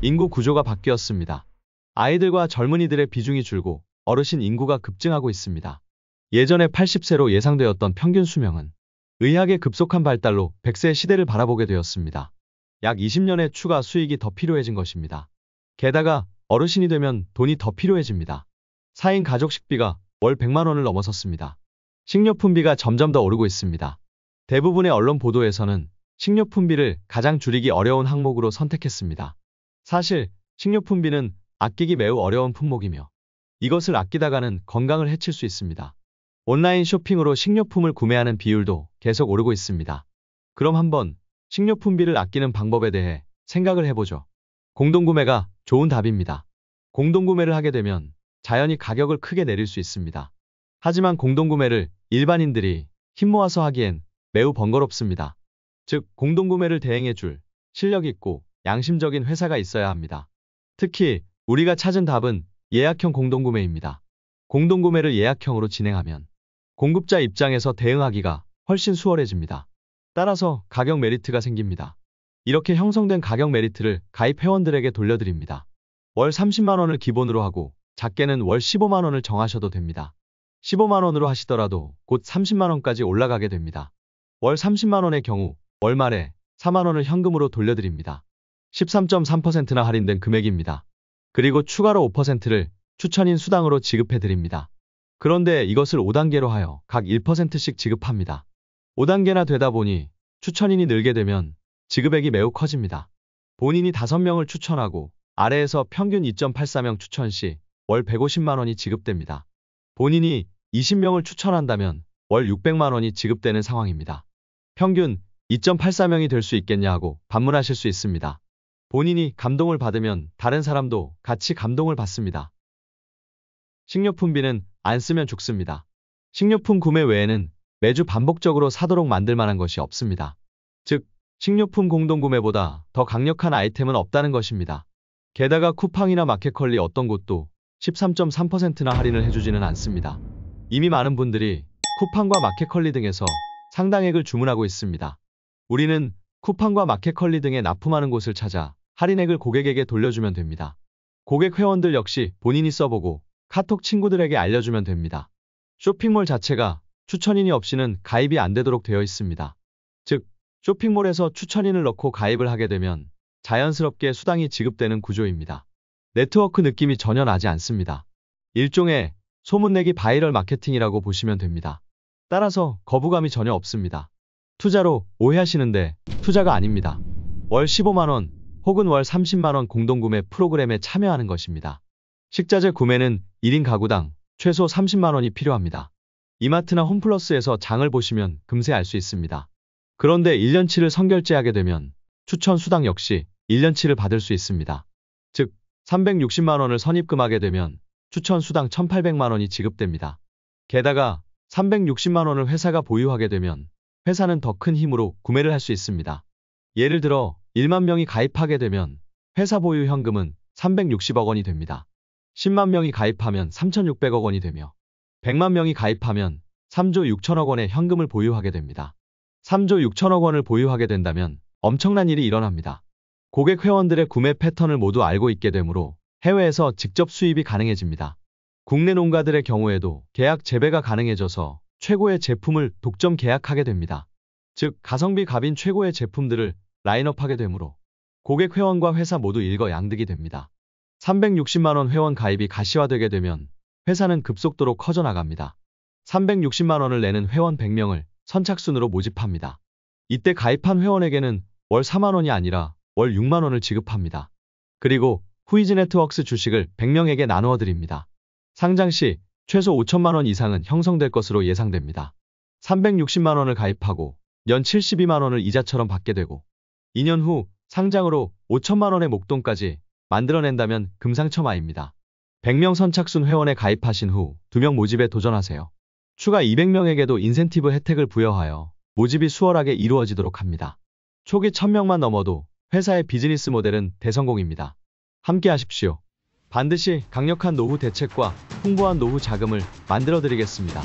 인구 구조가 바뀌었습니다. 아이들과 젊은이들의 비중이 줄고 어르신 인구가 급증하고 있습니다. 예전에 80세로 예상되었던 평균 수명은 의학의 급속한 발달로 100세 시대를 바라보게 되었습니다. 약 20년의 추가 수익이 더 필요해진 것입니다. 게다가 어르신이 되면 돈이 더 필요해집니다. 4인 가족 식비가 월 100만 원을 넘어섰습니다. 식료품비가 점점 더 오르고 있습니다. 대부분의 언론 보도에서는 식료품비를 가장 줄이기 어려운 항목으로 선택했습니다. 사실 식료품비는 아끼기 매우 어려운 품목이며 이것을 아끼다가는 건강을 해칠 수 있습니다. 온라인 쇼핑으로 식료품을 구매하는 비율도 계속 오르고 있습니다. 그럼 한번 식료품비를 아끼는 방법에 대해 생각을 해보죠. 공동구매가 좋은 답입니다. 공동구매를 하게 되면 자연히 가격을 크게 내릴 수 있습니다. 하지만 공동구매를 일반인들이 힘 모아서 하기엔 매우 번거롭습니다. 즉, 공동구매를 대행해줄 실력 있고 양심적인 회사가 있어야 합니다. 특히 우리가 찾은 답은 예약형 공동구매입니다. 공동구매를 예약형으로 진행하면 공급자 입장에서 대응하기가 훨씬 수월해집니다. 따라서 가격 메리트가 생깁니다. 이렇게 형성된 가격 메리트를 가입 회원들에게 돌려드립니다. 월 30만 원을 기본으로 하고 작게는 월 15만 원을 정하셔도 됩니다. 15만 원으로 하시더라도 곧 30만 원까지 올라가게 됩니다. 월 30만 원의 경우 월 말에 4만 원을 현금으로 돌려드립니다. 13.3%나 할인된 금액입니다. 그리고 추가로 5%를 추천인 수당으로 지급해드립니다. 그런데 이것을 5단계로 하여 각 1%씩 지급합니다. 5단계나 되다 보니 추천인이 늘게 되면 지급액이 매우 커집니다. 본인이 5명을 추천하고 아래에서 평균 2.84명 추천 시 월 150만 원이 지급됩니다. 본인이 20명을 추천한다면 월 600만 원이 지급되는 상황입니다. 평균 2.84명이 될 수 있겠냐 하고 반문하실 수 있습니다. 본인이 감동을 받으면 다른 사람도 같이 감동을 받습니다. 식료품비는 안 쓰면 죽습니다. 식료품 구매 외에는 매주 반복적으로 사도록 만들 만한 것이 없습니다. 즉, 식료품 공동구매보다 더 강력한 아이템은 없다는 것입니다. 게다가 쿠팡이나 마켓컬리 어떤 곳도 13.3%나 할인을 해주지는 않습니다. 이미 많은 분들이 쿠팡과 마켓컬리 등에서 상당액을 주문하고 있습니다. 우리는 쿠팡과 마켓컬리 등에 납품하는 곳을 찾아 할인액을 고객에게 돌려주면 됩니다. 고객 회원들 역시 본인이 써보고 카톡 친구들에게 알려주면 됩니다. 쇼핑몰 자체가 추천인이 없이는 가입이 안 되도록 되어 있습니다. 즉, 쇼핑몰에서 추천인을 넣고 가입을 하게 되면 자연스럽게 수당이 지급되는 구조입니다. 네트워크 느낌이 전혀 나지 않습니다. 일종의 소문내기 바이럴 마케팅이라고 보시면 됩니다. 따라서 거부감이 전혀 없습니다. 투자로 오해하시는데 투자가 아닙니다. 월 15만 원 혹은 월 30만 원 공동구매 프로그램에 참여하는 것입니다. 식자재 구매는 1인 가구당 최소 30만 원이 필요합니다. 이마트나 홈플러스에서 장을 보시면 금세 알 수 있습니다. 그런데 1년치를 선결제하게 되면 추천 수당 역시 1년치를 받을 수 있습니다. 즉, 360만 원을 선입금하게 되면 추천 수당 1,800만 원이 지급됩니다. 게다가 360만 원을 회사가 보유하게 되면 회사는 더 큰 힘으로 구매를 할 수 있습니다. 예를 들어 1만 명이 가입하게 되면 회사 보유 현금은 360억 원이 됩니다. 10만 명이 가입하면 3,600억 원이 되며 100만 명이 가입하면 3조 6천억 원의 현금을 보유하게 됩니다. 3조 6천억 원을 보유하게 된다면 엄청난 일이 일어납니다. 고객 회원들의 구매 패턴을 모두 알고 있게 되므로 해외에서 직접 수입이 가능해집니다. 국내 농가들의 경우에도 계약 재배가 가능해져서 최고의 제품을 독점 계약하게 됩니다. 즉, 가성비 갑인 최고의 제품들을 라인업하게 되므로 고객 회원과 회사 모두 일거양득이 됩니다. 360만 원 회원 가입이 가시화되게 되면 회사는 급속도로 커져나갑니다. 360만 원을 내는 회원 100명을 선착순으로 모집합니다. 이때 가입한 회원에게는 월 4만 원이 아니라 월 6만 원을 지급합니다. 그리고 후이즈 네트워크스 주식을 100명에게 나누어 드립니다. 상장 시 최소 5천만 원 이상은 형성될 것으로 예상됩니다. 360만 원을 가입하고 연 72만 원을 이자처럼 받게 되고 2년 후 상장으로 5천만 원의 목돈까지 만들어낸다면 금상첨화입니다. 100명 선착순 회원에 가입하신 후 2명 모집에 도전하세요. 추가 200명에게도 인센티브 혜택을 부여하여 모집이 수월하게 이루어지도록 합니다. 초기 1000명만 넘어도 회사의 비즈니스 모델은 대성공입니다. 함께 하십시오. 반드시 강력한 노후 대책과 풍부한 노후 자금을 만들어 드리겠습니다.